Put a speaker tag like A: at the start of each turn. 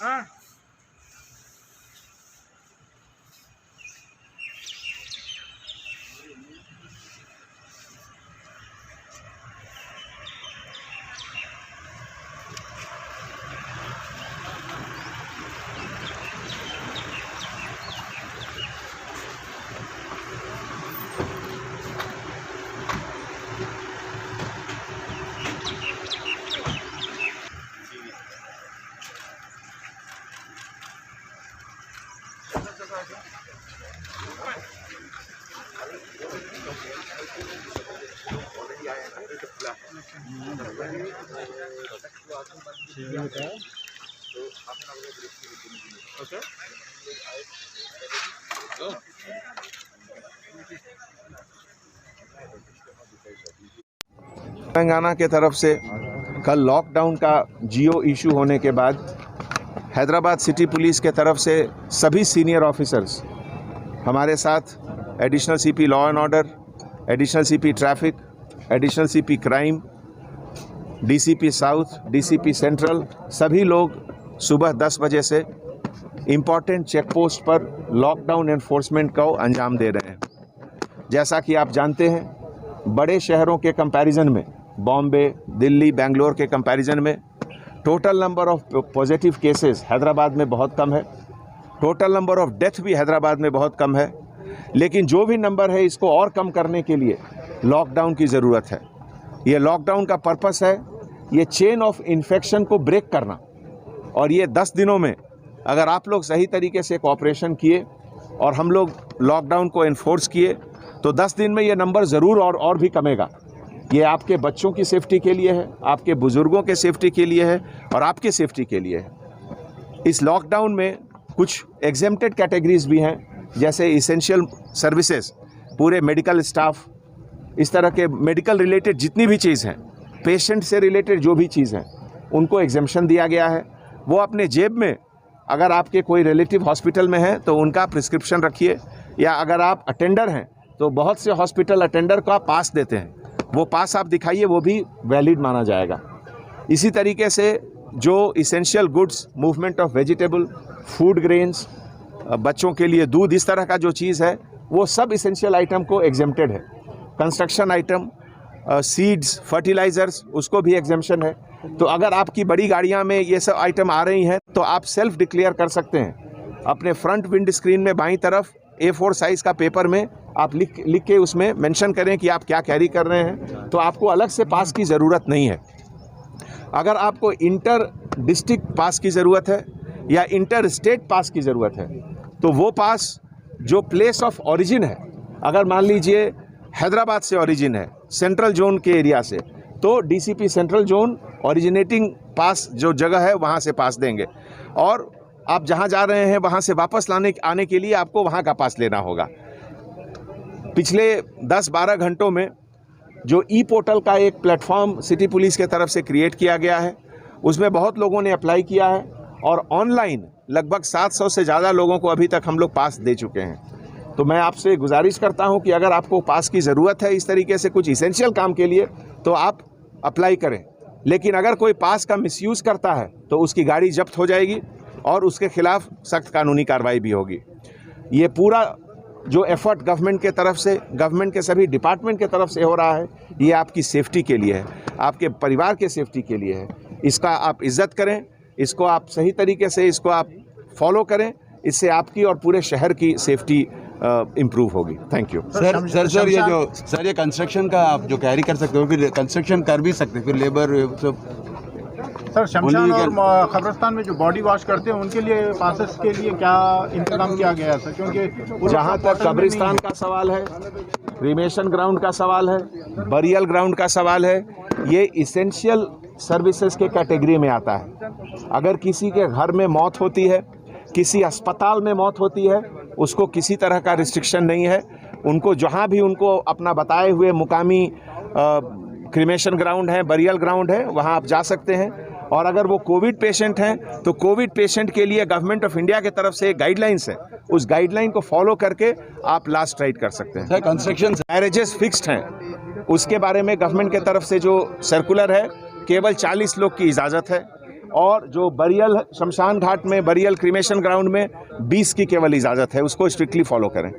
A: हाँ ओके
B: तेलंगाना के तरफ से कल लॉकडाउन का जियो इशू होने के बाद हैदराबाद सिटी पुलिस के तरफ से सभी सीनियर ऑफिसर्स हमारे साथ additional CP law and order, additional CP traffic, additional CP crime, DCP south, DCP central, सभी लोग सुबह 10 बजे से इम्पॉर्टेंट चेक पोस्ट पर लॉकडाउन एनफोर्समेंट को अंजाम दे रहे हैं। जैसा कि आप जानते हैं, बड़े शहरों के कंपैरिजन में, बॉम्बे, दिल्ली, बेंगलोर के कंपैरिजन में total number of positive cases Hyderabad में बहुत कम है, टोटल नंबर ऑफ डेथ भी हैदराबाद में बहुत कम है। लेकिन जो भी नंबर है, इसको और कम करने के लिए लॉकडाउन की ज़रूरत है। ये लॉकडाउन का पर्पस है ये चेन ऑफ इन्फेक्शन को ब्रेक करना, और ये 10 दिनों में अगर आप लोग सही तरीके से कोऑपरेशन किए और हम लोग लॉकडाउन को इन्फोर्स किए तो 10 दिन में ये नंबर ज़रूर और भी कमेगा। ये आपके बच्चों की सेफ्टी के लिए है, आपके बुज़ुर्गों के सेफ्टी के लिए है और आपके सेफ्टी के लिए है। इस लॉकडाउन में कुछ एग्जेम्प्टेड कैटेगरीज भी हैं, जैसे इसेंशियल सर्विसेज, पूरे मेडिकल स्टाफ, इस तरह के मेडिकल रिलेटेड जितनी भी चीज़ हैं, पेशेंट से रिलेटेड जो भी चीज़ हैं, उनको एग्जेम्पशन दिया गया है। वो अपने जेब में, अगर आपके कोई रिलेटिव हॉस्पिटल में है तो उनका प्रिस्क्रिप्शन रखिए, या अगर आप अटेंडर हैं तो बहुत से हॉस्पिटल अटेंडर का पास देते हैं, वो पास आप दिखाइए, वो भी वैलिड माना जाएगा। इसी तरीके से जो essential goods, movement of vegetable, food grains, बच्चों के लिए दूध, इस तरह का जो चीज़ है, वो सब इसेंशियल आइटम को एग्जेम्प्टेड है। कंस्ट्रक्शन आइटम, सीड्स, फर्टिलाइज़र्स, उसको भी एग्जेम्पशन है। तो अगर आपकी बड़ी गाड़ियां में ये सब आइटम आ रही हैं तो आप सेल्फ डिक्लेयर कर सकते हैं। अपने फ्रंट विंड स्क्रीन में बाईं तरफ A4 साइज़ का पेपर में आप लिख के उसमें मेंशन करें कि आप क्या कैरी कर रहे हैं, तो आपको अलग से पास की ज़रूरत नहीं है। अगर आपको इंटर डिस्ट्रिक्ट पास की ज़रूरत है या इंटर स्टेट पास की ज़रूरत है, तो वो पास जो प्लेस ऑफ ओरिजिन है, अगर मान लीजिए हैदराबाद से ओरिजिन है, सेंट्रल जोन के एरिया से, तो डीसीपी सेंट्रल जोन ओरिजिनेटिंग पास जो जगह है वहाँ से पास देंगे, और आप जहाँ जा रहे हैं वहाँ से वापस आने के लिए आपको वहाँ का पास लेना होगा। पिछले 10-12 घंटों में जो ई पोर्टल का एक प्लेटफॉर्म सिटी पुलिस के तरफ से क्रिएट किया गया है, उसमें बहुत लोगों ने अप्लाई किया है और ऑनलाइन लगभग 700 से ज़्यादा लोगों को अभी तक हम लोग पास दे चुके हैं। तो मैं आपसे गुजारिश करता हूं कि अगर आपको पास की ज़रूरत है इस तरीके से कुछ इसेंशियल काम के लिए, तो आप अप्लाई करें। लेकिन अगर कोई पास का मिसयूज़ करता है तो उसकी गाड़ी जब्त हो जाएगी और उसके खिलाफ सख्त कानूनी कार्रवाई भी होगी। ये पूरा जो एफर्ट गवर्नमेंट के तरफ से, गवर्नमेंट के सभी डिपार्टमेंट के तरफ से हो रहा है, ये आपकी सेफ्टी के लिए है, आपके परिवार के सेफ्टी के लिए है। इसका आप इज़्ज़त करें, इसको आप सही तरीके से इसको आप फॉलो करें, इससे आपकी और पूरे शहर की सेफ्टी इम्प्रूव होगी। Thank you
C: sir. ये कंस्ट्रक्शन का आप जो कैरी कर सकते हो, फिर कंस्ट्रक्शन कर भी सकते, फिर लेबर सब।
A: सर, शमशान और कब्रिस्तान में जो बॉडी वॉश करते हैं उनके लिए पासेस के लिए क्या इंतजाम किया गया है सर? क्योंकि
B: जहाँ तक कब्रिस्तान का सवाल है, क्रीमेशन ग्राउंड का सवाल है, बरियल ग्राउंड का सवाल है, ये इसेंशियल सर्विसेज के कैटेगरी में आता है। अगर किसी के घर में मौत होती है, किसी अस्पताल में मौत होती है, उसको किसी तरह का रिस्ट्रिक्शन नहीं है। उनको जहाँ भी उनको अपना बताए हुए मुकामी क्रीमेशन ग्राउंड है, बरियल ग्राउंड है, वहाँ आप जा सकते हैं। और अगर वो कोविड पेशेंट हैं तो कोविड पेशेंट के लिए गवर्नमेंट ऑफ इंडिया की तरफ से एक गाइडलाइंस है, उस गाइडलाइन को फॉलो करके आप लास्ट राइड कर सकते हैं।
C: सर, कंस्ट्रक्शन
B: मैरिजेस फिक्स्ड हैं, उसके बारे में गवर्नमेंट के तरफ से जो सर्कुलर है, केवल 40 लोग की इजाज़त है, और जो बरियल शमशान घाट में, बरियल क्रिमेशन ग्राउंड में 20 की केवल इजाज़त है। उसको स्ट्रिक्टली फॉलो करें।